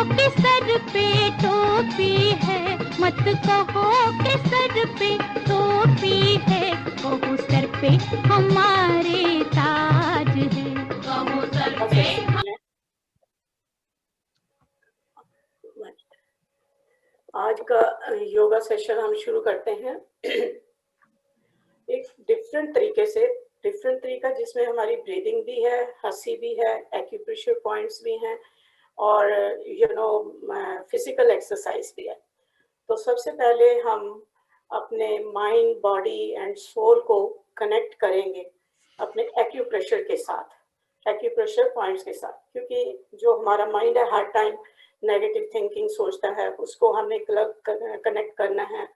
कि सर पे टोपी है, मत कहो कि सर पे टोपी है, कहो सर पे हमारे ताज है, कहो सर पे। आज का योगा सेशन हम शुरू करते हैं एक डिफरेंट तरीका जिसमें हमारी ब्रीदिंग भी है, हंसी भी है, एक्यूप्रेशर पॉइंट्स भी हैं और फिजिकल एक्सरसाइज भी है। तो सबसे पहले हम अपने माइंड, बॉडी एंड सोल को कनेक्ट करेंगे अपने एक्यूप्रेशर के साथ, एक्यूप्रेशर पॉइंट्स के साथ, क्योंकि जो हमारा माइंड है हर टाइम नेगेटिव थिंकिंग सोचता है, उसको हमने कनेक्ट करना है,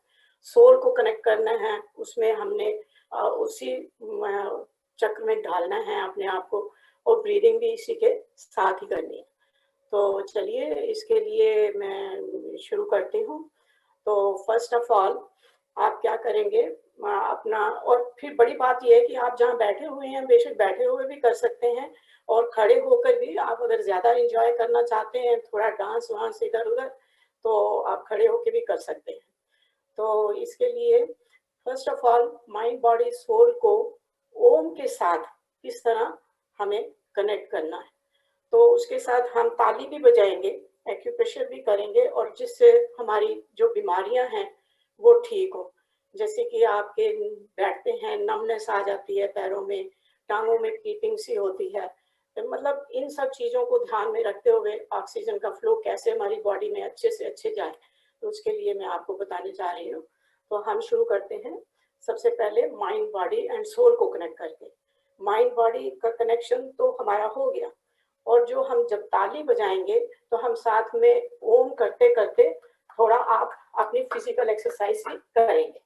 सोल को कनेक्ट करना है, उसमें हमने उसी चक्र में डालना है अपने आप को, और ब्रीदिंग भी इसी के साथ ही करनी है। तो चलिए इसके लिए मैं शुरू करती हूँ। तो फर्स्ट ऑफ ऑल आप क्या करेंगे अपना, और फिर बड़ी बात यह है कि आप जहाँ बैठे हुए हैं बेशक बैठे हुए भी कर सकते हैं, और खड़े होकर भी आप अगर ज्यादा एंजॉय करना चाहते हैं, थोड़ा डांस वांस इधर उधर, तो आप खड़े होकर भी कर सकते हैं। तो इसके लिए first of all mind, body, soul को ओम के साथ किस तरह हमें कनेक्ट करना है, तो उसके साथ हम ताली भी बजाएंगे, एक्यूप्रेशर भी करेंगे, और जिससे हमारी जो बीमारियां हैं वो ठीक हो। जैसे कि आपके बैठते हैं नमनेस आ जाती है पैरों में, टांगों में क्रीपिंग सी होती है, मतलब इन सब चीजों को ध्यान में रखते हुए ऑक्सीजन का फ्लो कैसे हमारी बॉडी में अच्छे से अच्छे जाए, तो उसके लिए मैं आपको बताने जा रही हूँ। तो हम शुरू करते हैं सबसे पहले माइंड, बॉडी एंड सोल को कनेक्ट करके। माइंड बॉडी का कनेक्शन तो हमारा हो गया, और जो हम जब ताली बजाएंगे तो हम साथ में ओम करते करते थोड़ा आप अपनी फिजिकल एक्सरसाइज भी करेंगे।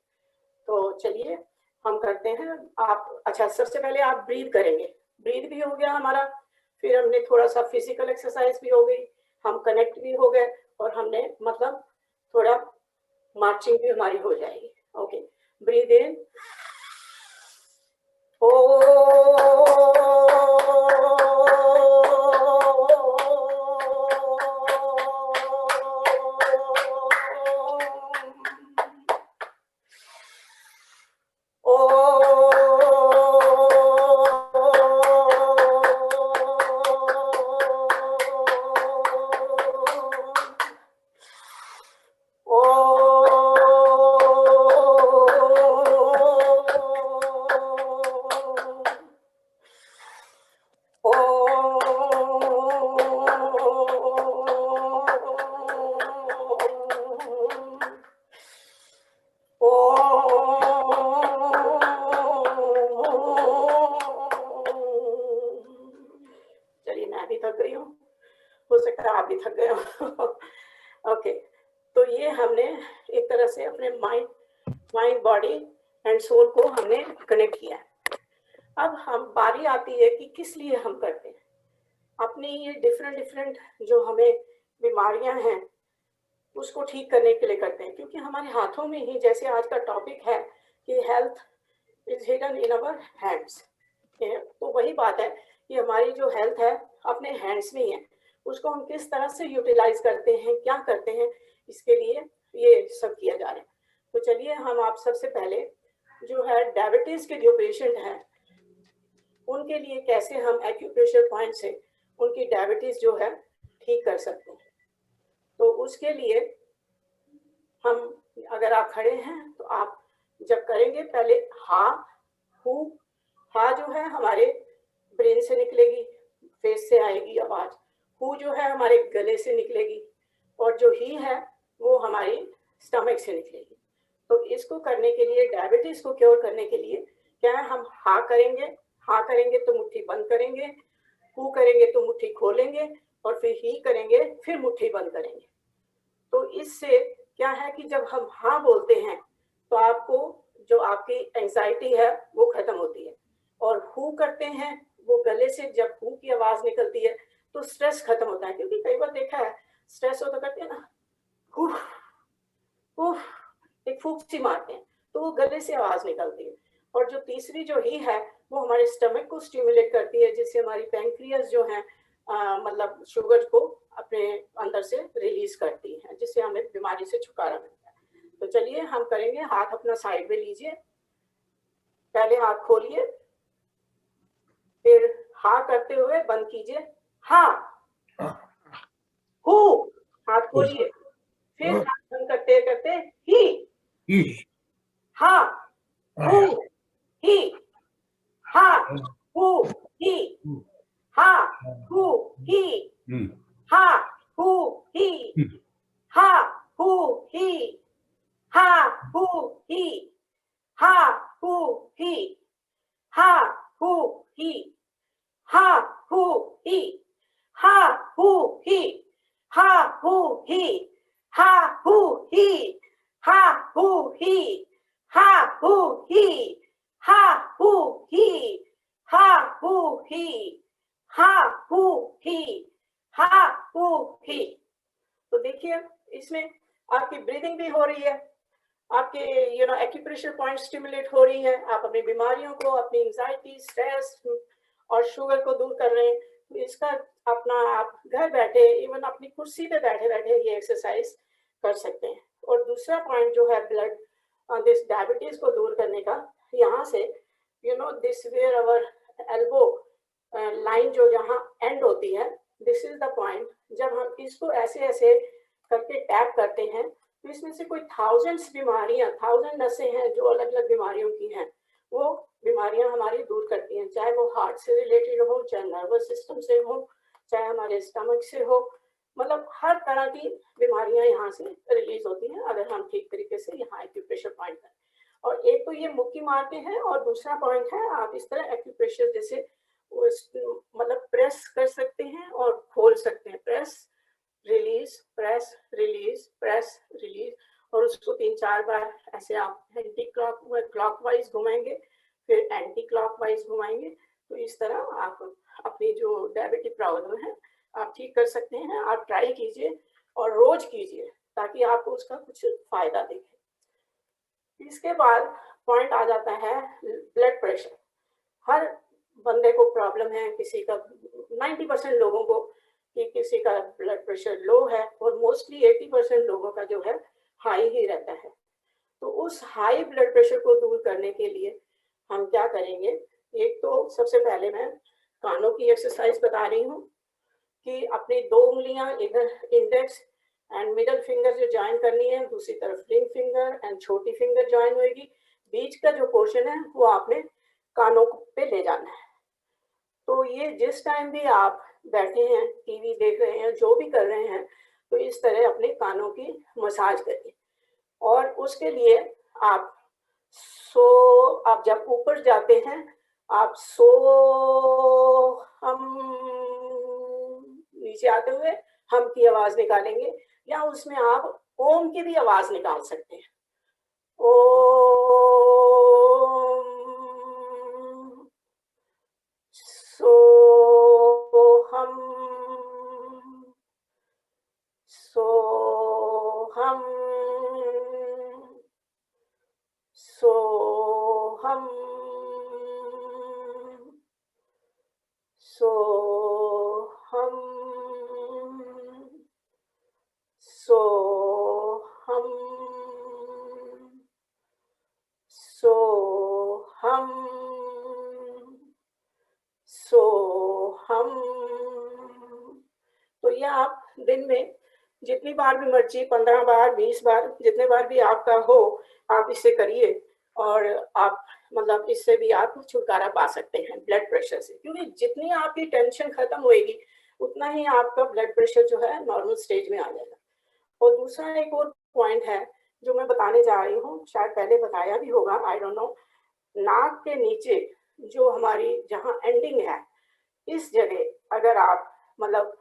तो चलिए हम करते हैं। आप अच्छा, सबसे पहले आप ब्रीथ करेंगे, ब्रीथ भी हो गया हमारा, फिर हमने थोड़ा सा फिजिकल एक्सरसाइज भी हो गई, हम कनेक्ट भी हो गए, और हमने मतलब थोड़ा मार्चिंग भी हमारी हो जाएगी। Okay, breathe in, body and soul को हमने कनेक्ट किया। अब हम बारी आती है कि किस लिए हम करते हैं। अपनी ये डिफरेंट जो हमें बीमारियां हैं उसको ठीक करने के लिए करते हैं, क्योंकि हमारे हाथों में ही, जैसे आज का टॉपिक है कि health is hidden in our hands, तो वही बात है कि हमारी जो हेल्थ है अपने हैंड्स में ही है, उसको हम किस तरह से यूटिलाइज करते हैं, क्या करते हैं, इसके लिए ये सब किया जा रहा है। तो चलिए हम आप सबसे पहले जो है डायबिटीज के जो पेशेंट हैं उनके लिए कैसे हम एक्यूप्रेशर पॉइंट से उनकी डायबिटीज जो है ठीक कर सकते हैं। तो उसके लिए हम, अगर आप खड़े हैं तो आप जब करेंगे पहले हा हु, हा जो है हमारे ब्रेन से निकलेगी, फेस से आएगी आवाज, हु जो है हमारे गले से निकलेगी, और जो ही है वो हमारी स्टमक से निकलेगी। तो इसको करने के लिए, डायबिटीज को क्योर करने के लिए क्या है, हम हा करेंगे तो मुट्ठी बंद करेंगे, हु करेंगे तो मुट्ठी खोलेंगे, और फिर ही करेंगे फिर मुट्ठी बंद करेंगे। तो इससे क्या है कि जब हम हाँ बोलते हैं तो आपको जो आपकी एंजाइटी है वो खत्म होती है, और हु करते हैं वो गले से जब हु की आवाज निकलती है तो स्ट्रेस खत्म होता है। क्योंकि कई बार देखा है स्ट्रेस हो तो करते हैं ना, एक फूंक सी मारते हैं तो वो गले से आवाज निकलती है। और जो तीसरी जो ही है वो हमारे स्टमक को स्टिमुलेट करती है, जिससे हमारी पैंक्रियास जो है मतलब शुगर को अपने अंदर से रिलीज करती है, जिससे हमें बीमारी से छुटकारा मिलता है। तो चलिए हम करेंगे, हाथ अपना साइड में लीजिए, पहले हाथ खोलिए, फिर हा करते हुए बंद कीजिए, हा, हु, हाथ खोलिए, फिर हाथ बंद करते करते ही, हा, हु, ही, हा, हु, ही, हा, हु, ही, हा, हु, ही, हा, हु, ही, हा, हु, ही, हा, हु, ही, हा, हु, ही, हा, हु, ही, हा, हु, ही, हा, हु, ही, हा, हु, ही, हा, हु, ही, हा, हु, ही, हा, हु, ही, हा, हु, ही, हा, हु, ही, हा, हु, ही। तो देखिए इसमें आपकी ब्रीदिंग भी हो रही है, आपके एक्यूप्रेशर पॉइंट स्टिमुलेट हो रही है, आप अपनी बीमारियों को, अपनी एंजाइटी, स्ट्रेस और शुगर को दूर कर रहे हैं। तो इसका अपना आप घर बैठे, इवन अपनी कुर्सी पे बैठे बैठे ये एक्सरसाइज कर सकते हैं। और दूसरा पॉइंट जो है ब्लड दिस डायबिटीज को दूर करने का, यहाँ से this where our elbow line जो यहाँ एंड होती है, दिस इज द पॉइंट। जब हम इसको ऐसे ऐसे करके टैप करते हैं तो इसमें से कोई थाउजेंड्स बीमारियां, 1000 नसें हैं जो अलग अलग बीमारियों की हैं, वो बीमारियां हमारी दूर करती हैं, चाहे वो हार्ट से रिलेटेड हो, चाहे नर्वस सिस्टम से हो, चाहे हमारे स्टमक से हो, मतलब हर तरह की बीमारियां यहाँ से रिलीज होती हैं अगर हम ठीक तरीके से यहाँ एक्यूप्रेशर पॉइंट करें। और एक तो ये मुक्की मारते हैं, और दूसरा पॉइंट है आप इस तरह एक्यूप्रेशर जैसे मतलब प्रेस कर सकते हैं और खोल सकते हैं, press release, press release, press release, और उसको 3-4 बार ऐसे आप एंटी क्लॉकवाइज घुमाएंगे, फिर एंटी क्लॉकवाइज घुमाएंगे। तो इस तरह आप अपनी जो डायबिटिक प्रॉब्लम है आप ठीक कर सकते हैं। आप ट्राई कीजिए और रोज कीजिए ताकि आपको उसका कुछ फायदा दिखे। इसके बाद पॉइंट आ जाता है ब्लड प्रेशर। हर बंदे को प्रॉब्लम है, किसी का 90% लोगों को कि किसी का ब्लड प्रेशर लो है, और मोस्टली 80% लोगों का जो है हाई ही रहता है। तो उस हाई ब्लड प्रेशर को दूर करने के लिए हम क्या करेंगे, एक तो सबसे पहले मैं कानों की एक्सरसाइज बता रही हूँ कि अपनी 2 उंगलियां इधर इंडेक्स एंड मिडल फिंगर जो ज्वाइन करनी है, दूसरी तरफ रिंग फिंगर एंड छोटी फिंगर ज्वाइन होगी, बीच का जो पोर्शन है वो आपने कानों पे ले जाना है। तो ये जिस टाइम भी आप बैठे हैं, टीवी देख रहे हैं, जो भी कर रहे हैं, तो इस तरह अपने कानों की मसाज करिए। और उसके लिए आप आप जब ऊपर जाते हैं आप हम नीचे आते हुए हम की आवाज निकालेंगे, या उसमें आप ओम की भी आवाज निकाल सकते हैं, ओम, सोहम, सोहम, सोहम, सोहम, सोहम, सोहम, सोहम। तो ये आप दिन में जितनी बार भी मर्जी, 15 बार, 20 बार, जितने बार भी आपका हो, आप इसे करिए, और आप मतलब इससे भी आप छुटकारा पा सकते हैं ब्लड प्रेशर से, क्योंकि जितनी आपकी टेंशन खत्म होएगी उतना ही आपका ब्लड प्रेशर जो है नॉर्मल स्टेज में आ जाएगा। और दूसरा एक और पॉइंट है जो मैं बताने जा रही हूँ, शायद पहले बताया भी होगा, आई डोंट नो, नाक के नीचे जो हमारी जहाँ एंडिंग है, इस जगह अगर आप मतलब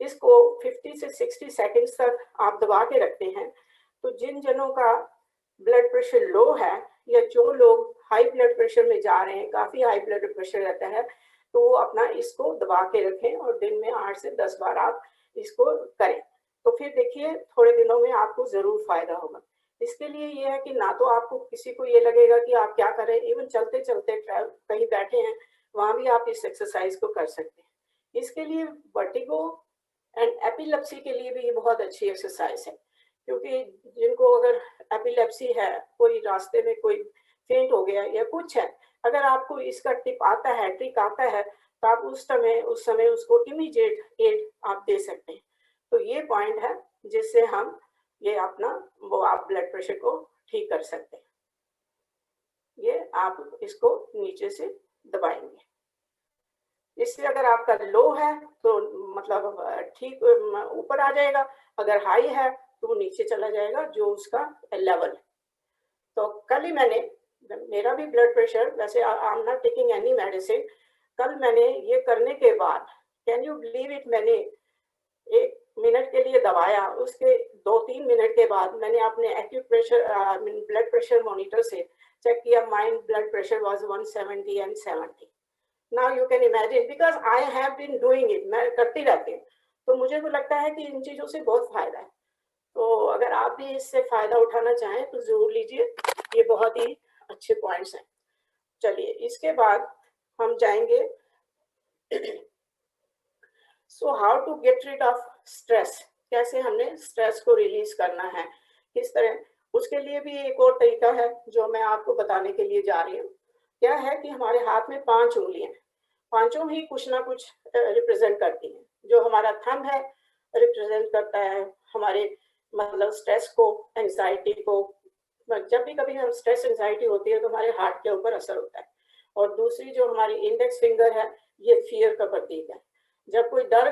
इसको 50 से 60 सेकंड्स तक आप दबा के रखते हैं, तो जिन जनों का ब्लड प्रेशर लो है, या जो लोग हाई ब्लड प्रेशर में जा रहे हैं, काफी हाई ब्लड प्रेशर रहता है, तो वो अपना इसको दबा के रखें और दिन में 8 से 10 बार आप इसको करें। तो फिर देखिए थोड़े दिनों में आपको जरूर फायदा होगा। इसके लिए ये है कि ना तो आपको किसी को ये लगेगा कि आप क्या करें, इवन चलते चलते कहीं बैठे हैं वहां भी आप इस एक्सरसाइज को कर सकते हैं। इसके लिए वर्टिगो एंड एपिलेप्सी के लिए भी ये बहुत अच्छी एक्सरसाइज है, क्योंकि जिनको अगर एपिलेप्सी है, कोई रास्ते में कोई फेंट हो गया या कुछ है, अगर आपको इसका टिप आता है, ट्रिक आता है, तो आप उस समय उसको इमीडिएट एड आप दे सकते हैं। तो ये पॉइंट है जिससे हम ये अपना वो आप ब्लड प्रेशर को ठीक कर सकते हैं। ये आप इसको नीचे से दबाएंगे, इससे अगर आपका लो है तो मतलब ठीक ऊपर आ जाएगा, अगर हाई है तो वो नीचे चला जाएगा जो उसका लेवल है। तो कल ही मेरा भी ब्लड प्रेशर, वैसे I am not taking any medicine, कल मैंने ये करने के बाद, कैन यू बिलीव इट, मैंने 1 मिनट के लिए दबाया, उसके 2-3 मिनट के बाद मैंने अपने एक्यूप्रेशर ब्लड प्रेशर मॉनिटर से चेक किया, mind blood pressure was 170 and 70। Now you can imagine, because I have been doing it, मैं करती रहती हूँ, तो मुझे तो लगता है कि इन चीजों से बहुत फायदा है। तो अगर आप भी इससे फायदा उठाना चाहें तो जरूर लीजिए, ये बहुत ही अच्छे पॉइंट्स हैं। चलिए इसके बाद हम जाएंगे so how to get rid of stress, कैसे हमने स्ट्रेस को रिलीज करना है, किस तरह, उसके लिए भी एक और तरीका है जो मैं आपको बताने के लिए जा रही हूँ। क्या है कि हमारे हाथ में 5 उंगलियां, पांचों ही कुछ ना कुछ रिप्रेजेंट करती हैं। जो हमारा थंब है रिप्रेजेंट करता है हमारे मतलब स्ट्रेस को, एंजाइटी को, जब भी कभी हम स्ट्रेस एंजाइटी होती है तो हमारे हार्ट के ऊपर असर होता है। और दूसरी जो हमारी इंडेक्स फिंगर है, ये फियर का प्रतीक है। जब कोई डर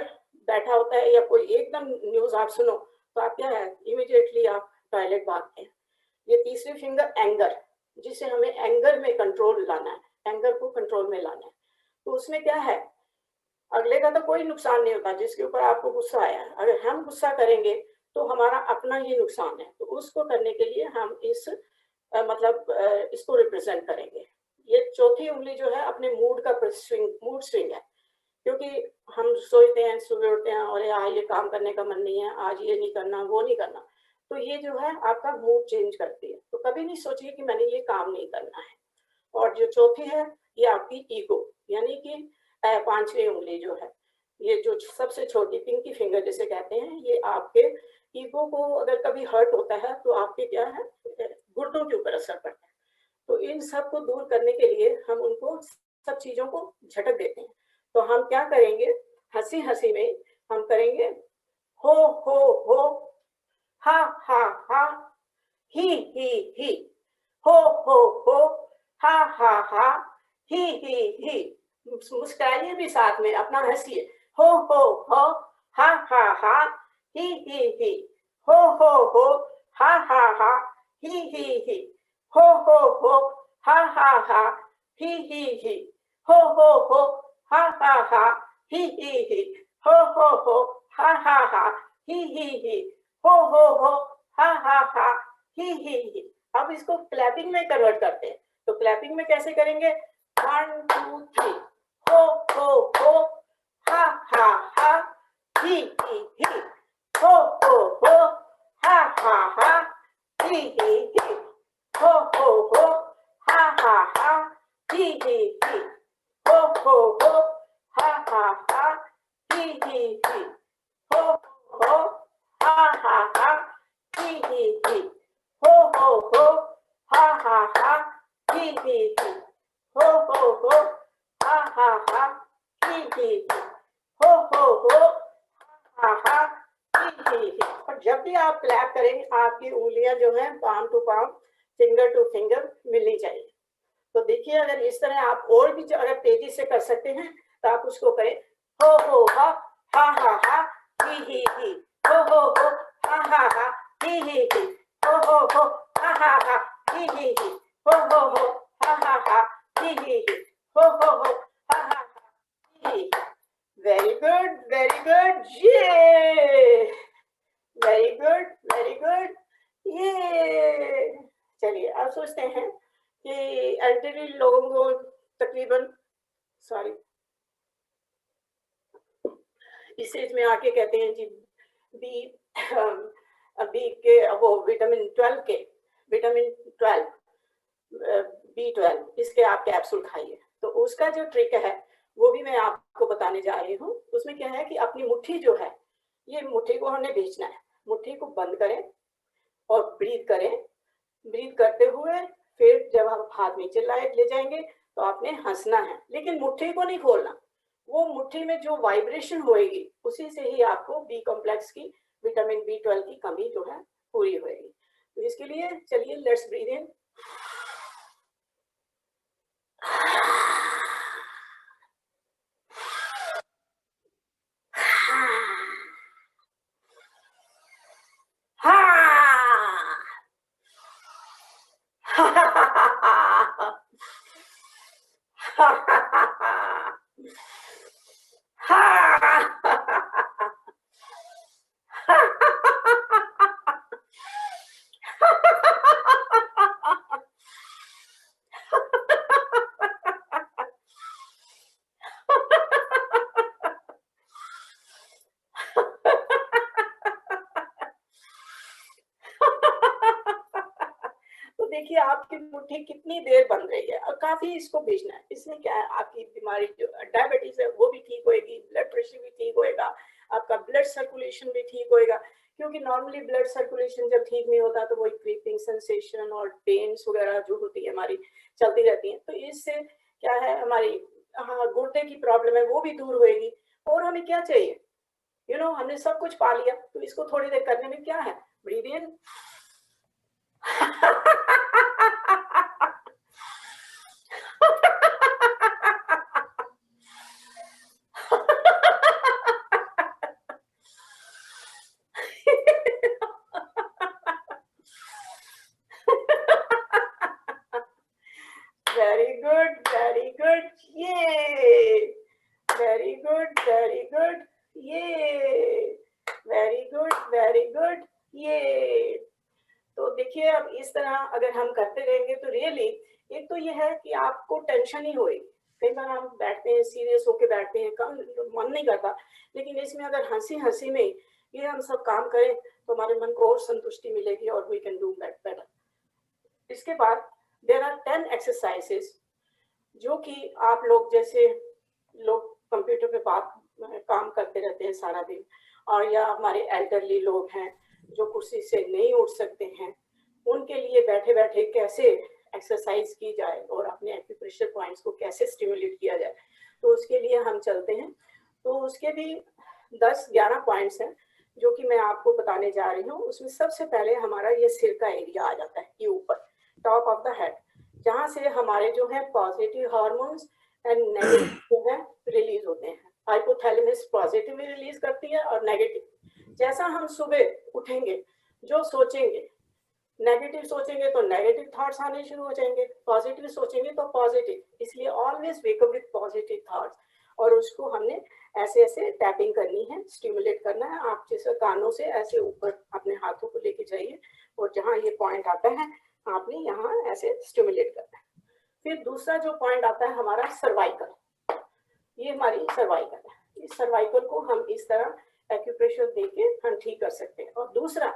बैठा होता है या कोई एकदम न्यूज आप सुनो तो आप क्या है, इमीडिएटली आप टॉयलेट भागते हैं। ये तीसरी फिंगर एंगर, जिसे हमें एंगर में कंट्रोल लाना है, एंगर को कंट्रोल में लाना है। तो उसमें क्या है, अगले का तो कोई नुकसान नहीं होता जिसके ऊपर आपको गुस्सा आया है, अगर हम गुस्सा करेंगे तो हमारा अपना ही नुकसान है। तो उसको करने के लिए हम इसको रिप्रेजेंट करेंगे। ये चौथी उंगली जो है अपने मूड का मूड स्विंग है, क्योंकि हम सोचते हैं, सुबह उठते हैं और यार ये काम करने का मन नहीं है, आज ये नहीं करना, वो नहीं करना, तो ये जो है आपका मूड चेंज करती है। तो कभी नहीं सोचिए कि मैंने ये काम नहीं करना है। और जो चौथी है ये आपकी ईगो, यानी कि 5वीं उंगली जो है, ये जो सबसे छोटी पिंकी फिंगर जिसे कहते हैं, ये आपके ईगो को अगर कभी हर्ट होता है तो आपके क्या है, गुर्दों के ऊपर असर पड़ता है। तो इन सब को दूर करने के लिए हम उनको सब चीजों को झटक देते हैं। तो हम क्या करेंगे, हंसी हंसी में हम करेंगे हो हा हा, ही, हो हा, ही। मुस्कुराइए भी साथ में, अपना हंसिए, हो हा ही, हो हा ही, हो हा ही, हो हा ही, हो हा ही, हो हा ही। अब इसको क्लैपिंग में कन्वर्ट करते हैं। तो क्लैपिंग में कैसे करेंगे, 1 2 3, हो हा ही, हो हा ही, हो हा ही, हो हा ही, हो हा ही, ho ha he, ho ha he, ho ha he। और जब भी आप क्लैप करेंगे आपकी उंगलियां जो है palm to palm, finger to finger मिलनी चाहिए। तो देखिए अगर इस तरह आप और भी अगर तेजी से कर सकते हैं तो आप उसको करें, हो हा ही, हो हा ही, ho ha he, ho ha he, ho ha he। Very good, yeah, very good, ये। चलिए अब सोचते हैं कि एल्डरली लोगों को तकरीबन इस एज में आके कहते हैं जी बी के वो विटामिन 12 B12 इसके आप कैप्सूल खाइए। तो उसका जो ट्रिक है वो भी मैं आपको बताने जा रही हूँ। उसमें क्या है कि अपनी मुट्ठी जो है, ये मुट्ठी को हमने भेजना है। मुट्ठी को बंद करें और ब्रीथ करें। ब्रीथ करते हुए फिर जब हम हाथ नीचे ले जाएंगे तो आपने हंसना है, लेकिन मुट्ठी को नहीं खोलना। वो मुट्ठी में जो वाइब्रेशन होएगी उसी से ही आपको बी कॉम्प्लेक्स की, विटामिन B12 की कमी जो है पूरी होएगी। तो इसके लिए चलिए लेट्स ब्रीथ इन। तो देखिए आपकी मुट्ठी कितनी देर बन रही है और काफी इसको भेजना है। इसमें क्या है, आपकी बीमारी जो डायबिटीज है वो भी ठीक होएगी, ब्लड प्रेशर भी ठीक होएगा, आपका ब्लड सर्कुलेशन भी ठीक होएगा। क्योंकि नॉर्मली ब्लड सर्कुलेशन जब ठीक नहीं होता तो वही क्रीपिंग सेंसेशन और पेन्स वगैरह जो होती है हमारी चलती रहती है। तो इससे क्या है, हमारी गुर्दे की प्रॉब्लम है वो भी दूर होएगी। और हमें क्या चाहिए, हमने सब कुछ पा लिया। तो इसको थोड़ी देर करने में क्या है, breathe in very good, very good, ये वेरी गुड, वेरी गुड, ये वेरी गुड, वेरी गुड, ये। तो देखिए अब इस तरह अगर हम करते रहेंगे तो रियली एक तो ये है कि आपको टेंशन ही होएगी। कई बार हम बैठते हैं, सीरियस होके बैठते हैं, कम मन नहीं करता, लेकिन इसमें अगर हंसी हंसी में ये हम सब काम करें तो हमारे मन को और संतुष्टि मिलेगी और वी कैन डू बेटर। इसके बाद देयर आर 10 एक्सरसाइजेस जो कि आप लोग, जैसे लोग कंप्यूटर पे बात काम करते रहते हैं सारा दिन, और या हमारे एल्डरली लोग हैं जो कुर्सी से नहीं उठ सकते हैं, उनके लिए बैठे बैठे कैसे एक्सरसाइज की जाए और अपने एक्यूप्रेशर पॉइंट्स को कैसे स्टिमुलेट किया जाए, तो उसके लिए हम चलते हैं। तो उसके भी 10-11 पॉइंट्स हैं जो कि मैं आपको बताने जा रही हूँ। उसमें सबसे पहले हमारा ये सिर का एरिया आ जाता है, ये ऊपर टॉप ऑफ द हेड, जहाँ से हमारे जो है पॉजिटिव हार्मोन्स एंड नेगेटिव जो है रिलीज होते हैं। हाइपोथैलेमस पॉजिटिव रिलीज करती है और नेगेटिव। जैसा हम सुबह उठेंगे, जो सोचेंगे, नेगेटिव सोचेंगे तो नेगेटिव थॉट्स आने शुरू हो जाएंगे, पॉजिटिव सोचेंगे तो पॉजिटिव। इसलिए always wake up with positive thoughts, और उसको हमने ऐसे ऐसे टैपिंग करनी है, स्टिमुलेट करना है। आप जैसे कानों से ऐसे ऊपर अपने हाथों को लेके जाइए और जहाँ ये पॉइंट आता है आपने यहाँ ऐसे स्टिमुलेट करना है। फिर दूसरा जो पॉइंट आता है हमारा सर्वाइकल, ये हमारी सर्वाइकल है। इस सर्वाइकल को हम इस तरह एक्यूप्रेशर देके हम ठीक कर सकते हैं। और दूसरा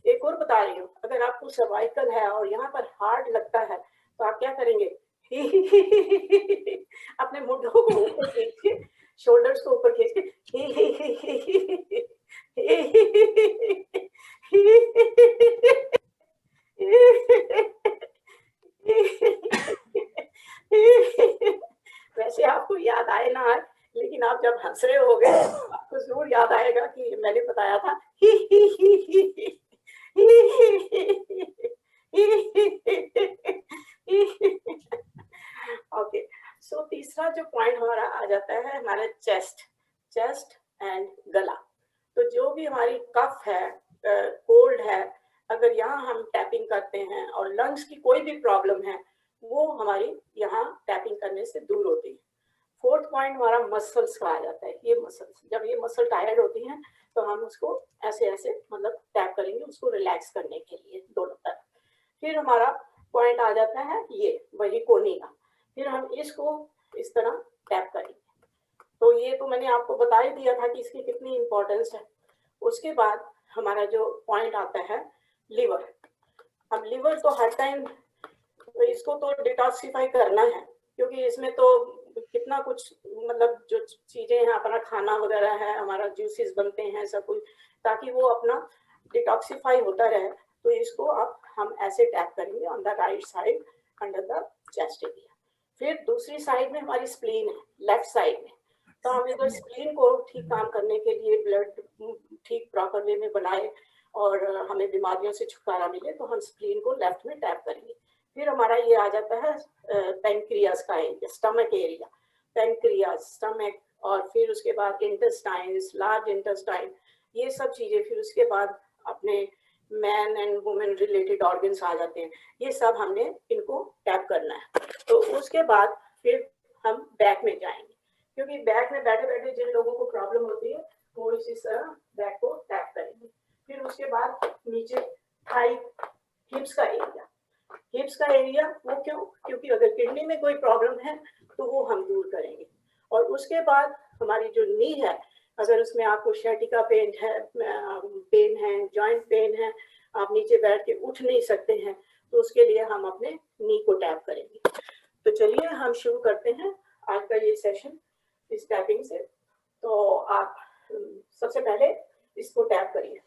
एक और बता रही हूँ, अगर आपको सर्वाइकल है और यहाँ पर हार्ड लगता है तो आप क्या करेंगे, अपने मुंडों को ऊपर खींच के, शोल्डर्स को ऊपर खींच के वैसे आपको याद आए ना आए, लेकिन आप जब हंस रहे होगे आपको जरूर याद आएगा कि मैंने बताया था। ओके, सो तीसरा जो पॉइंट हमारा आ जाता है हमारा चेस्ट एंड गला। तो जो भी हमारी कफ है, कोल्ड है, अगर यहाँ हम टैपिंग करते हैं और लंग्स की कोई भी प्रॉब्लम है वो हमारी यहाँ टैपिंग करने से दूर होती है। फोर्थ पॉइंट हमारा मसल्स का आ जाता है। ये मसल्स, जब ये मसल टायर्ड होती हैं तो हम उसको ऐसे ऐसे मतलब टैप करेंगे उसको रिलैक्स करने के लिए दोनों तरफ। फिर हमारा पॉइंट आ जाता है ये वही कोहनी का, फिर हम इसको इस तरह टैप करेंगे। तो ये तो मैंने आपको बता ही दिया था कि इसकी कितनी इंपॉर्टेंस है। उसके बाद हमारा जो पॉइंट आता है लिवर। अब लिवर तो हर टाइम इसको तो डिटॉक्सिफाई करना है, क्योंकि इसमें तो कितना कुछ मतलब जो चीजें हैं, अपना खाना वगैरह है, हमारा जूसेस बनते हैं सब कुछ, ताकि वो अपना डिटॉक्सिफाई होता रहे। तो इसको अब हम ऐसे टैप करेंगे on the right side under the chest area. फिर दूसरी साइड में हमारी स्प्लीन है, लेफ्ट साइड में। तो हम इधर स्प्लीन को ठीक काम करने के लिए, ब्लड ठीक प्रॉपर वे में बनाए और हमें बीमारियों से छुटकारा मिले, तो हम स्प्लीन को लेफ्ट में टैप करेंगे। फिर हमारा ये आ जाता है पैंक्रियाज का area, stomach area, pancreas, stomach, और फिर उसके बाद इंटेस्टाइन्स, लार्ज इंटेस्टाइन, ये सब चीजें। फिर उसके बाद अपने man and women related organs आ जाते हैं। ये सब हमने इनको टैप करना है। तो उसके बाद फिर हम बैक में जाएंगे, क्योंकि बैक में बैठे बैठे जिन लोगों को प्रॉब्लम होती है वो इसी तरह बैक को टैप करेंगे। फिर उसके बाद नीचे थाई, हिप्स का एरिया। हिप्स का एरिया वो क्यों? क्योंकि अगर किडनी में कोई प्रॉब्लम है तो वो हम दूर करेंगे। और उसके बाद हमारी जो नी है, अगर उसमें आपको शैटिका पेन है, जॉइंट पेन है, आप नीचे बैठ के उठ नहीं सकते हैं, तो उसके लिए हम अपने नी को टैप करेंगे। तो चलिए हम शुरू करते हैं आज का ये सेशन इस टैपिंग से। तो आप सबसे पहले इसको टैप करिए।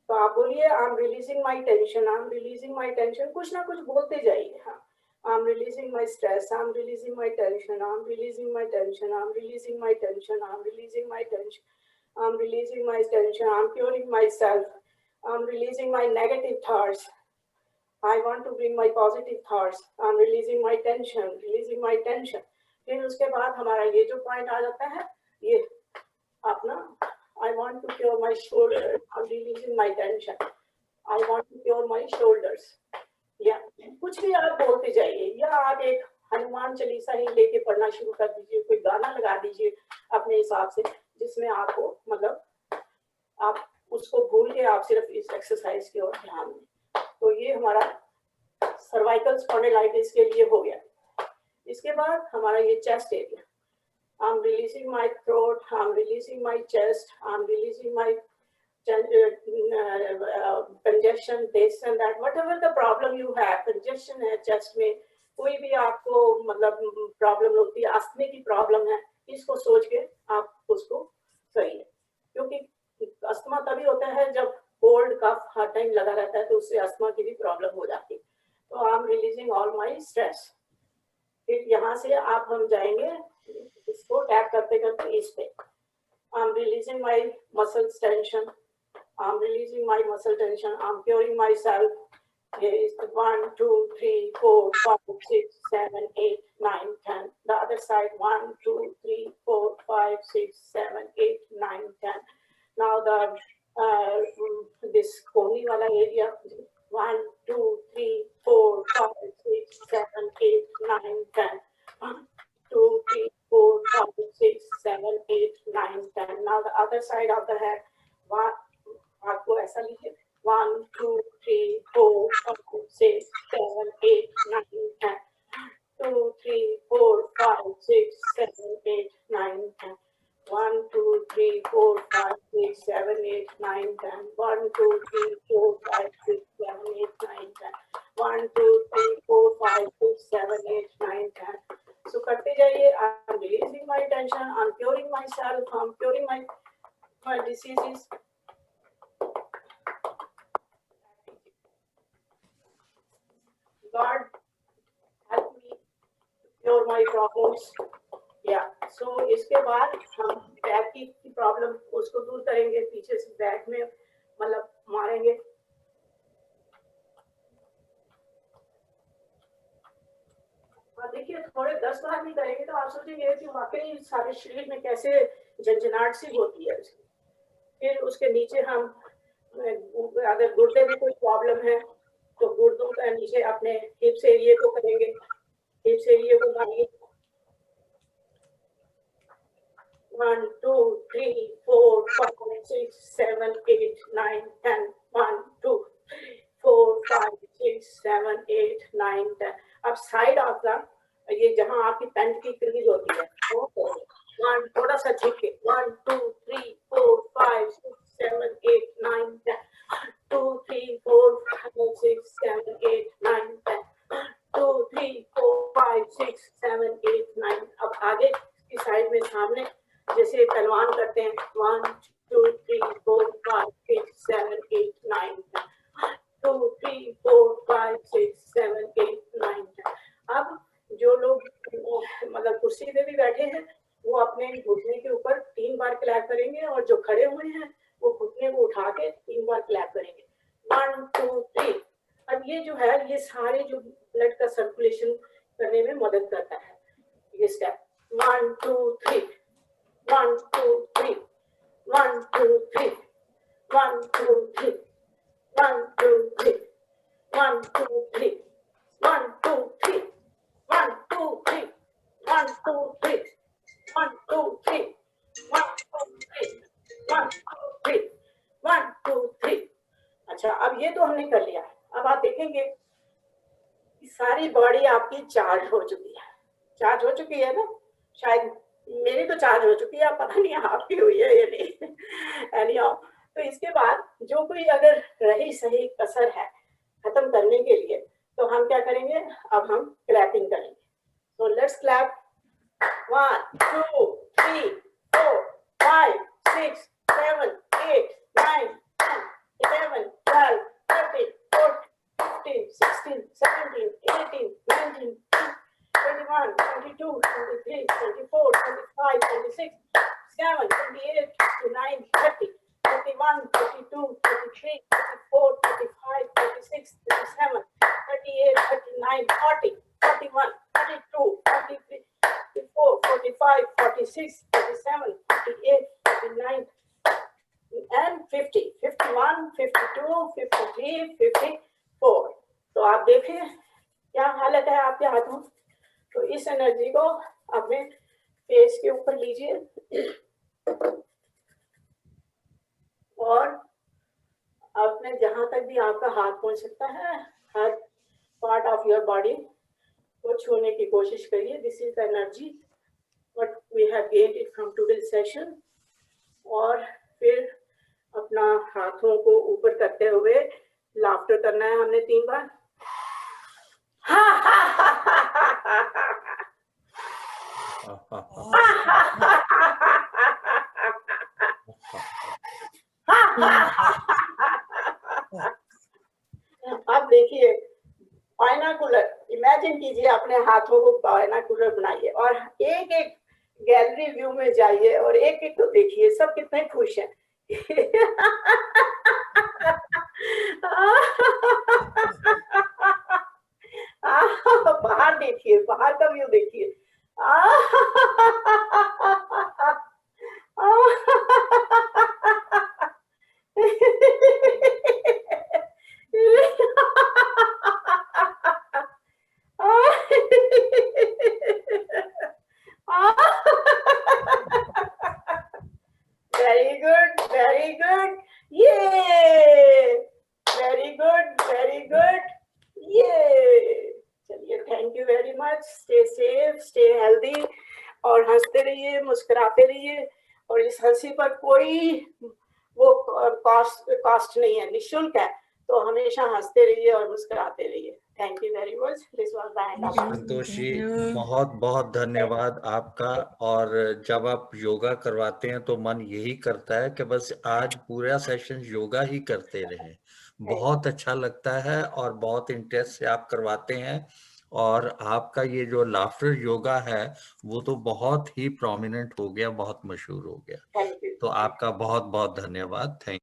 तो आप बोलिए, I am releasing my tension, I am releasing my tension, कुछ ना कुछ बोलते जाइए। हाँ, I am releasing my stress, I am releasing my tension, I am releasing my tension, I am releasing my tension, I am releasing my tension, I am releasing my tension, I am curing my self, I am releasing my negative thoughts, I want to bring my positive thoughts, I'm releasing my tension, releasing my tension। फिर उसके बाद हमारा ये जो point आ जाता है, ये अपना I want to cure my shoulders, I'm releasing my tension, I want to cure my shoulders। या कुछ भी आप बोलते जाइए, या आप एक हनुमान चालीसा ही लेके पढ़ना शुरू कर दीजिए, कोई गाना लगा दीजिए अपने हिसाब से, जिसमें आपको मतलब आप उसको भूल के आप सिर्फ इस एक्सरसाइज की ओर ध्यान दें। तो ये हमारा सर्वाइकल स्पॉन्डिलाइटिस के लिए हो गया। इसके बाद हमारा ये chest area, I am releasing my throat, I am releasing my chest, I am releasing my congestion, this and that, whatever the problem you have, congestion है चेस्ट में, कोई भी आपको मतलब प्रॉब्लम होती है, अस्थमा की प्रॉब्लम है, इसको सोच के आप उसको सही है। क्योंकि अस्थमा तभी होता है जब कोल्ड कफ हर टाइम लगा रहता है, तो उससे अस्थमा की भी प्रॉब्लम हो जाती है। तो I am releasing all my stress. फिर यहाँ से आप हम जाएंगे इसको टैप करते करते इस पे, I am releasing my muscles tension, I am releasing my muscle tension, I am curing my self. Here is the 1, 2, 3, 4, 5, 6, 7, 8, 9, 10. The other side, 1, 2, 3, 4, 5, 6, 7, 8, 9, 10. Now the this koni wala area, 1, 2, 3, 4, 5, 6, 7, 8, 9, 10. 1, 2, 3, 4, 5, 6, 7, 8, 9, 10. Now the other side of the head, आपको ऐसा लीजिए, 1, 2, 3, 4, 5, 6, 7, 8, 9, 10. 2, 3, 4, 5, 6, 7, 8, 9, 10. 1, 2, 3, 4, 5, 6, 7, 8, 9, 10. 1, 2, 3, 4, 5, 6, 7, 8, 9, 10. 1, 2, 3, 4, 5, 6, 7, 8, 9, 10. So करते जाइए, I'm releasing my tension, I'm curing myself, I'm curing my diseases. God help me cure my problems। या सो इसके बाद हम back की प्रॉब्लम उसको दूर करेंगे, पीछे से बैक में मतलब मारेंगे। देखिए थोड़े 10 बार भी करेंगे तो आप सोचेंगे कि वाकई सारे शरीर में कैसे झंझनाहट सी होती है। फिर उसके नीचे हम अगर गुर्दे में कोई प्रॉब्लम है तो गुर्दों का नीचे अपने हिप्स एरिया को करेंगे, हिप्स एरिया को मारिए। 1, 2, 3, 4, 5, 6, 7, 8, 9, 10. 1, 2, 4, 5, 6, 7, 8, 9, 10. अब साइड ऑफ द ये जहां आपकी पैंट की क्रीज होती है वो 1 थोड़ा सा झुक के 1, 2, 3, 4, 5, 6, 7, 8, 9, 10. 2, 3, 4, 5, 6, 7, 8, 9, 10. 2, 3, 4, 5, 6, 7, 8, 9. अब हैं वो अपने घुटने के ऊपर 3 बार क्लैप करेंगे, और जो खड़े हुए हैं वो घुटने को उठा के 3 बार क्लैप करेंगे। 1 2 3। अब ये जो है ये सारे जो ब्लड का सर्कुलेशन करने में मदद करता है ये स्टेप। 1 2 3 1 2 3 1 2 3 1 2 3 1 2 3 1 2 3 1 2 3 1 2 3 1 2 3 1 2 3 1 2 3 1 2 3 1 2 3। अच्छा, अब ये तो हमने कर लिया। अब आप देखेंगे कि सारी बॉडी आपकी चार्ज हो चुकी है। चार्ज हो चुकी है ना? शायद मेरी तो चार्ज हो चुकी है, पता नहीं आपकी हुई है या नहीं। एनीहाउ, तो इसके बाद जो कोई अगर रही सही कसर है खत्म करने के लिए, तो हम क्या करेंगे? अब हम क्लैपिंग करेंगे। तो लेट्स क्लैप। 1 2 3 4 5 6 7 8 9 10 11 12 13 14 15 16 17 18 19 21 22 23 24 25 26 27 28 29 30 31 32 33 34 35 36 37 38 39 40 41 42 43 44 45 46 47 48 49 and 50 51 52 53 54। तो आप देखें क्या हालत है आपके हाथों। तो इस एनर्जी को अपने फेस के ऊपर लीजिए और अपने जहां तक भी आपका हाथ पहुंच सकता है हर पार्ट ऑफ योर बॉडी को छूने की कोशिश करिए। This is energy what we have gained it from today session. और फिर अपना हाथों को ऊपर करते हुए लाफ्टर करना है हमने 3 बार। अब देखिए बायनाकुलर, इमेजिन कीजिए अपने हाथों को बायनाकुलर बनाइए और एक एक गैलरी व्यू में जाइए और एक एक को देखिए सब कितने खुश हैं। बाहर देखिए, बाहर का व्यू देखिए। Very good, very good. Yay! Very good, very good. Yay! चलिए, thank you very much. Stay safe, stay healthy और हंसते रहिए, मुस्कुराते रहिए। और इस हंसी पर कोई वो कॉस्ट नहीं है, निःशुल्क है। तो हमेशा हंसते रहिए और मुस्कुराते रहिए। Thank you very much. This was the end of Santosh ji, बहुत बहुत धन्यवाद आपका। और जब आप योगा करवाते हैं तो मन यही करता है कि बस आज पूरा सेशन योगा ही करते रहे। बहुत अच्छा लगता है और बहुत इंटरेस्ट से आप करवाते हैं। और आपका ये जो लाफ्टर योगा है वो तो बहुत ही प्रोमिनेंट हो गया, बहुत मशहूर हो गया। Thank you. तो आपका बहुत बहुत धन्यवाद। थैंक